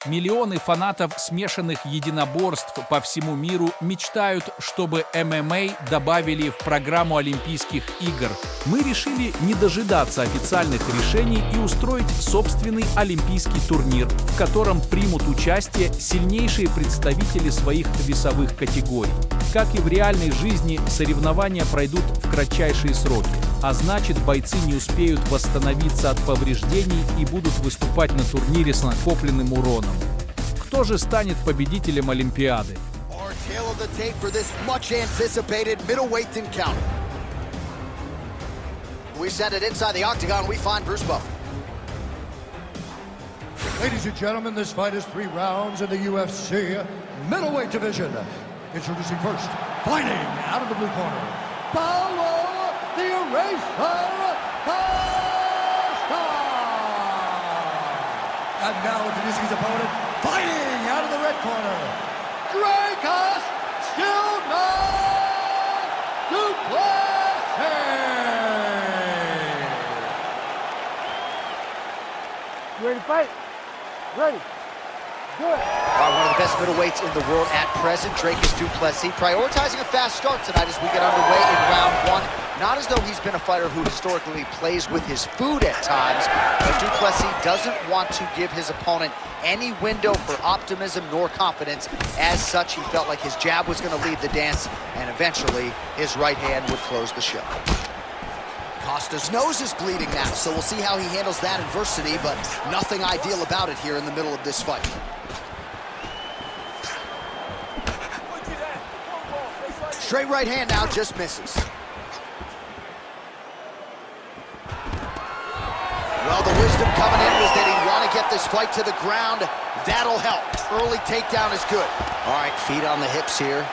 Миллионы фанатов смешанных единоборств по всему миру мечтают, чтобы ММА добавили в программу Олимпийских игр. Мы решили не дожидаться официальных решений и устроить собственный олимпийский турнир, в котором примут участие сильнейшие представители своих весовых категорий. Как и в реальной жизни, соревнования пройдут в кратчайшие сроки, а значит, бойцы не успеют восстановиться от повреждений и будут выступать на турнире с накопленным уроном. Кто же станет победителем Олимпиады? Ladies and gentlemen, this fight is 3 rounds in the UFC middleweight division. Introducing first, fighting out of the blue corner, Pablo the Eraser Costa. And now introducing his opponent, fighting out of the red corner, Дрикус Dyu Plessi. You ready to fight? Ready. Do it. One of the best middleweights in the world at present, Дрикус Дю Плесси, prioritizing a fast start tonight as we get underway in round 1. Not as though he's been a fighter who historically plays with his food at times, but Dyu Plessi doesn't want to give his opponent any window for optimism nor confidence. As such, he felt like his jab was going to lead the dance, and eventually his right hand would close the show. Costa's nose is bleeding now, so we'll see how he handles that adversity, but nothing ideal about it here in the middle of this fight. Straight right hand now, just misses. Well, the wisdom coming in was that he'd want to get this fight to the ground. That'll help. Early takedown is good. All right, feet on the hips here.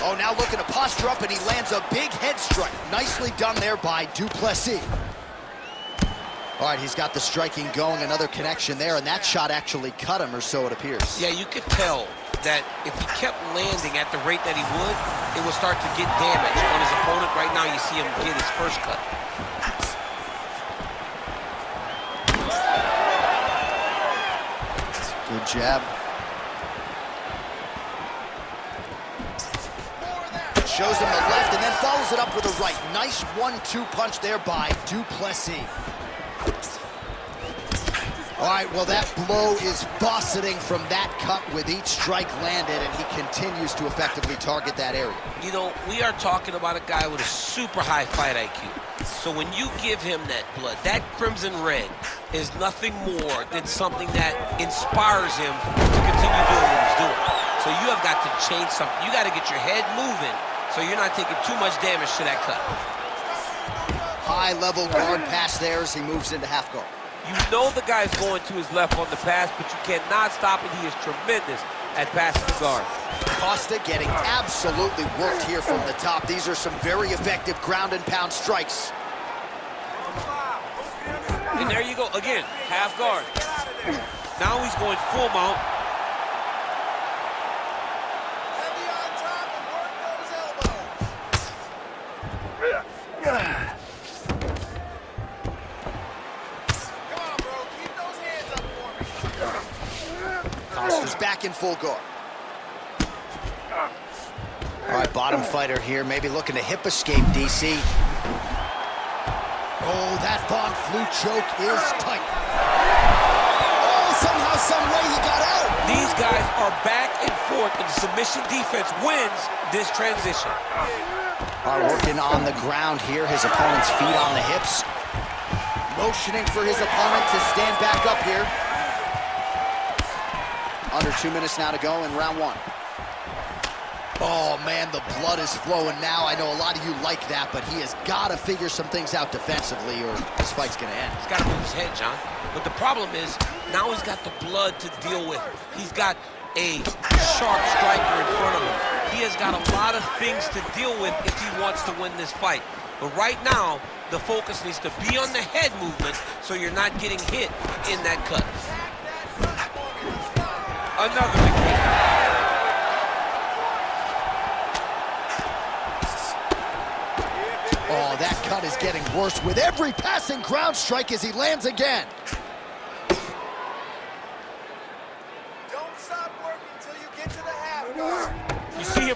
Oh, now looking to posture up, and he lands a big head strike. Nicely done there by Dyu Plessi. All right, he's got the striking going, another connection there, and that shot actually cut him, or so it appears. Yeah, you could tell that if he kept landing at the rate that he would start to get damage on his opponent. Right now, you see him get his first cut. Good jab. Shows him the left and then follows it up with a right. Nice 1-2 punch there by Dyu Plessi. All right, well, that blow is buffeting from that cut with each strike landed, and he continues to effectively target that area. You know, we are talking about a guy with a super high fight IQ. So when you give him that blood, that crimson red is nothing more than something that inspires him to continue doing what he's doing. So you have got to change something. You got to get your head moving so you're not taking too much damage to that cut. High-level guard pass there as he moves into half guard. You know the guy's going to his left on the pass, but you cannot stop it. He is tremendous at passing the guard. Costa getting absolutely worked here from the top. These are some very effective ground and pound strikes. And there you go, again, half guard. Now he's going full mount. Costa's back in full guard. All right, bottom fighter here, maybe looking to hip escape, DC. Oh, that Von Flue choke is tight. Oh, somehow, some way he got out. These guys are back and forth, and the submission defense wins this transition. Are working on the ground here, his opponent's feet on the hips. Motioning for his opponent to stand back up here. Under 2 minutes now to go in round 1. Oh, man, the blood is flowing now. I know a lot of you like that, but he has got to figure some things out defensively or this fight's going to end. He's got to move his head, John. But the problem is, now he's got the blood to deal with. He's got a sharp striker in front of him. He has got a lot of things to deal with if he wants to win this fight. But right now, the focus needs to be on the head movement so you're not getting hit in that cut. Another big kick. Oh, that cut is getting worse with every passing ground strike as he lands again.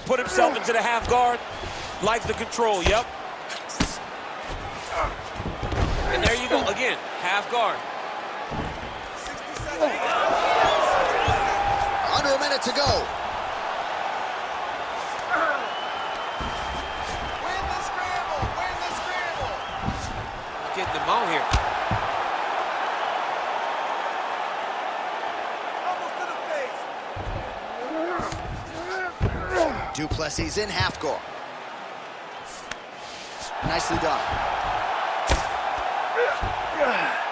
put himself into the half guard. Likes the control, yep. And there you go, again, half guard. Under a minute to go. Win the scramble, win the scramble. Getting them out here. Du Plessis in half guard. Nicely done.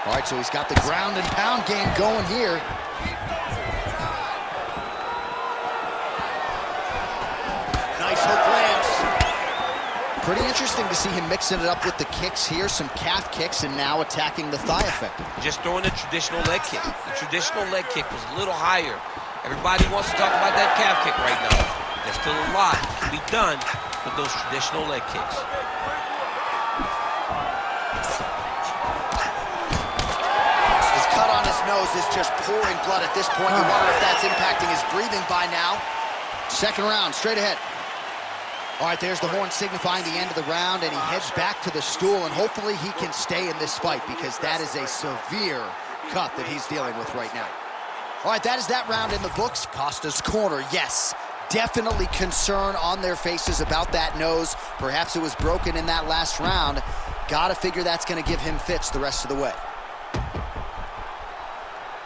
All right, so he's got the ground and pound game going here. Nice hook lands. Pretty interesting to see him mixing it up with the kicks here, some calf kicks, and now attacking the thigh effectively. Just throwing the traditional leg kick. The traditional leg kick was a little higher. Everybody wants to talk about that calf kick right now. There's still a lot can be done with those traditional leg kicks. His cut on his nose is just pouring blood at this point. You wonder if that's impacting his breathing by now. Second round, straight ahead. All right, there's the horn signifying the end of the round, and he heads back to the stool, and hopefully he can stay in this fight because that is a severe cut that he's dealing with right now. All right, that is that round in the books. Costa's corner, yes. Definitely concern on their faces about that nose. Perhaps it was broken in that last round. Gotta figure that's gonna give him fits the rest of the way.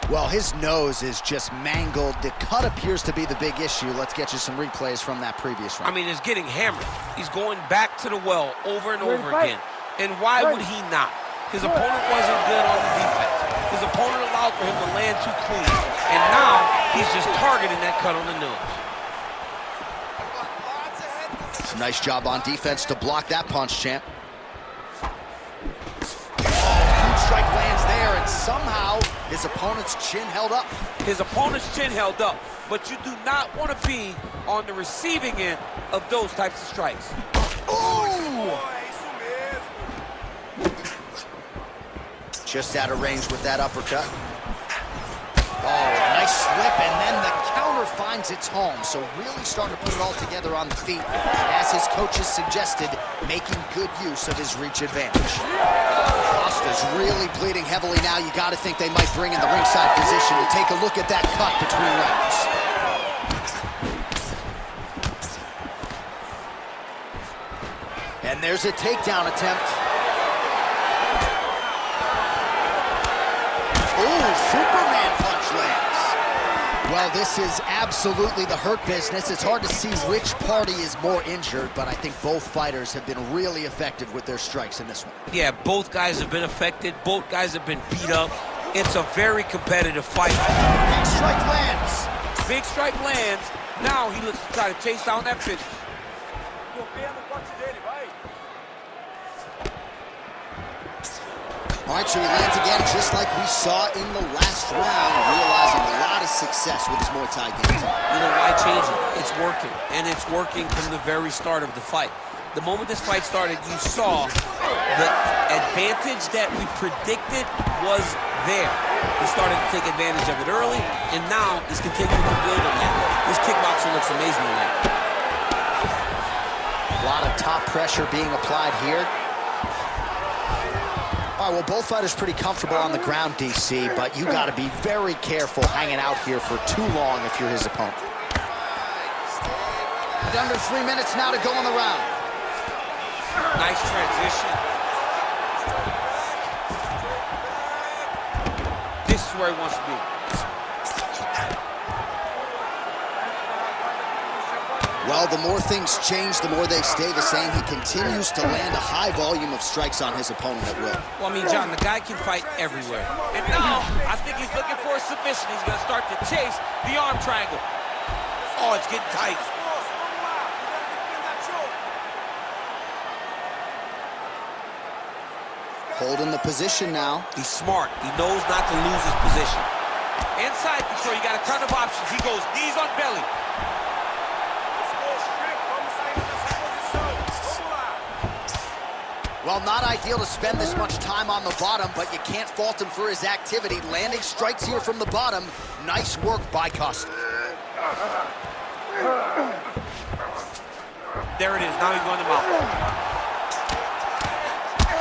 Well, his nose is just mangled. The cut appears to be the big issue. Let's get you some replays from that previous round. I mean, it's getting hammered. He's going back to the well over and over again. And why would he not? His opponent wasn't good on the defense. His opponent allowed for him to land too clean. And now he's just targeting that cut on the nose. Nice job on defense to block that punch, champ. Huge strike lands there, and somehow his opponent's chin held up. His opponent's chin held up, but you do not want to be on the receiving end of those types of strikes. Ooh! Just out of range with that uppercut. Oh, nice slip, and then the counter finds its home. So really starting to put it all together on the feet, as his coaches suggested, making good use of his reach advantage. Costa's really bleeding heavily now. You got to think they might bring in the ringside position to take a look at that cut between rounds. And there's a takedown attempt. Ooh, Superman punch lands. Well, this is absolutely the hurt business. It's hard to see which party is more injured, but I think both fighters have been really effective with their strikes in this one. Yeah, both guys have been affected. Both guys have been beat up. It's a very competitive fight. Big strike lands. Big strike lands. Now he looks to try to chase down that finish. All right, so he lands again, just like we saw in the last round, realizing a lot of success with his Muay Thai game. You know, why change it? It's working, and it's working from the very start of the fight. The moment this fight started, you saw the advantage that we predicted was there. He started to take advantage of it early, and now he's continuing to build on that. This kickboxing looks amazing tonight. A lot of top pressure being applied here. All right, well, both fighters pretty comfortable on the ground, DC, but you got to be very careful hanging out here for too long if you're his opponent. And under 3 minutes now to go in the round. Nice transition. This is where he wants to be. Well, the more things change, the more they stay the same. He continues to land a high volume of strikes on his opponent at will. Well, I mean, John, the guy can fight everywhere. And now, I think he's looking for a submission. He's going to start to chase the arm triangle. Oh, it's getting tight. Holding the position now. He's smart. He knows not to lose his position. Inside control, you got a ton of options. He goes knees on belly. Well, not ideal to spend this much time on the bottom, but you can't fault him for his activity. Landing strikes here from the bottom. Nice work by Costa. There it is. Now he's going to mount.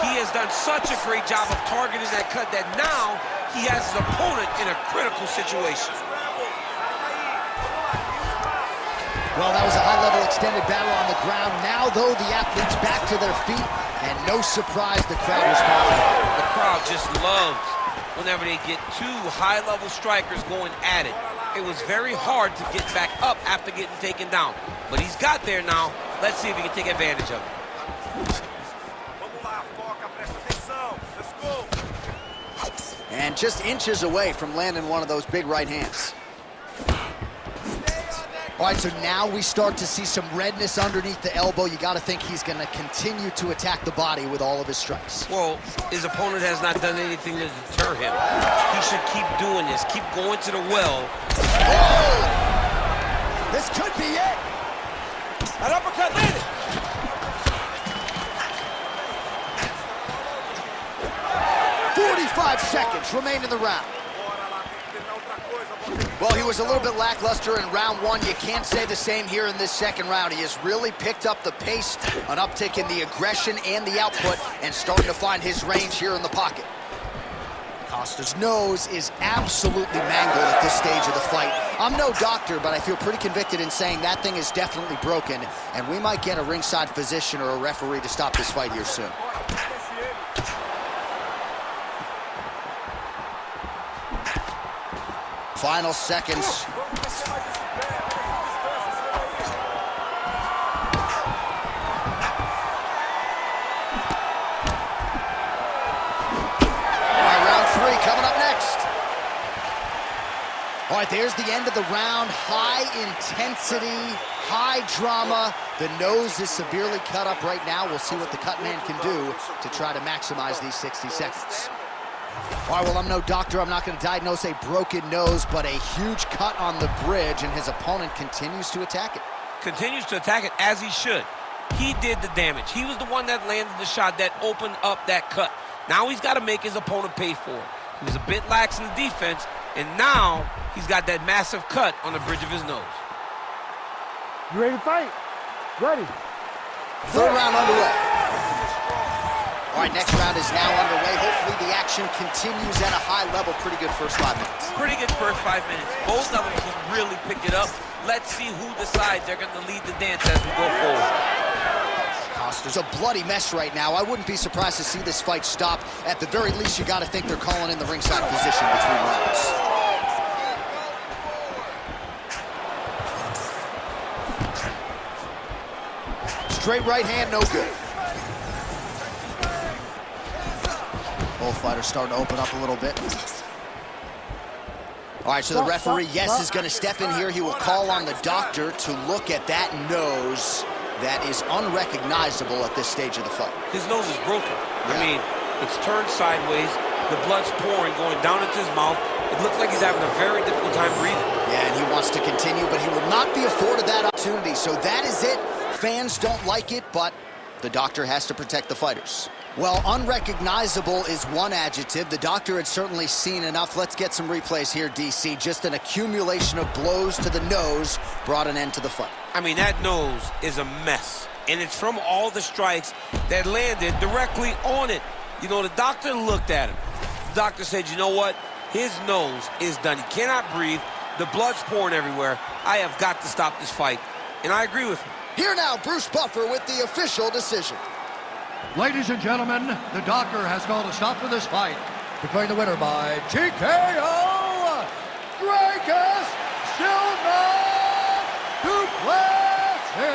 He has done such a great job of targeting that cut that now he has his opponent in a critical situation. Well, that was a high-level extended battle on the ground. Now, though, the athletes back to their feet, and no surprise the crowd responded. The crowd just loves whenever they get two high-level strikers going at it. It was very hard to get back up after getting taken down. But he's got there now. Let's see if he can take advantage of it. And just inches away from landing one of those big right hands. All right, so now we start to see some redness underneath the elbow. You got to think he's going to continue to attack the body with all of his strikes. Well, his opponent has not done anything to deter him. He should keep doing this, keep going to the well. Oh! This could be it. An uppercut landed. "45 seconds remain in the round." Well, he was a little bit lackluster in round one. You can't say the same here in this second round. He has really picked up the pace, an uptick in the aggression and the output, and starting to find his range here in the pocket. Costa's nose is absolutely mangled at this stage of the fight. I'm no doctor, but I feel pretty convicted in saying that thing is definitely broken, and we might get a ringside physician or a referee to stop this fight here soon. Final seconds. Coming up next. All right, there's the end of the round. High intensity, high drama. The nose is severely cut up right now. We'll see what the cut man can do to try to maximize these 60 seconds. All right, well, I'm no doctor. I'm not going to diagnose a broken nose, but a huge cut on the bridge, and his opponent continues to attack it. Continues to attack it as he should. He did the damage. He was the one that landed the shot that opened up that cut. Now he's got to make his opponent pay for it. He was a bit lax in the defense, and now he's got that massive cut on the bridge of his nose. You ready to fight? Ready. Third round underway. All right, next round is now underway. Hopefully the action continues at a high level. Pretty good first 5 minutes. Pretty good first 5 minutes. Both of them can really pick it up. Let's see who decides they're going to lead the dance as we go forward. Costa's a bloody mess right now. I wouldn't be surprised to see this fight stop. At the very least, you got to think they're calling in the ringside position between rounds. Straight right hand, no good. Both fighters starting to open up a little bit. All right, so the referee, yes, is going to step in here. He will call on the doctor to look at that nose that is unrecognizable at this stage of the fight. His nose is broken. I mean, it's turned sideways. The blood's pouring, going down into his mouth. It looks like he's having a very difficult time breathing. Yeah, and he wants to continue, but he will not be afforded that opportunity. So that is it. Fans don't like it, but the doctor has to protect the fighters. Well, unrecognizable is one adjective. The doctor had certainly seen enough. Let's get some replays here, DC. Just an accumulation of blows to the nose brought an end to the fight. I mean, that nose is a mess. And it's from all the strikes that landed directly on it. You know, the doctor looked at him. The doctor said, you know what? His nose is done. He cannot breathe. The blood's pouring everywhere. I have got to stop this fight. And I agree with him. Here now, Bruce Buffer with the official decision. Ladies and gentlemen, the doctor has called a stop to this fight, declaring the winner by TKO, Дрикус Дю Плесси.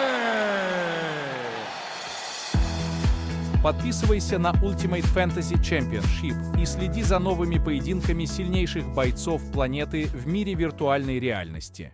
Подписывайся на Ultimate Fantasy Championship и следи за новыми поединками сильнейших бойцов планеты в мире виртуальной реальности.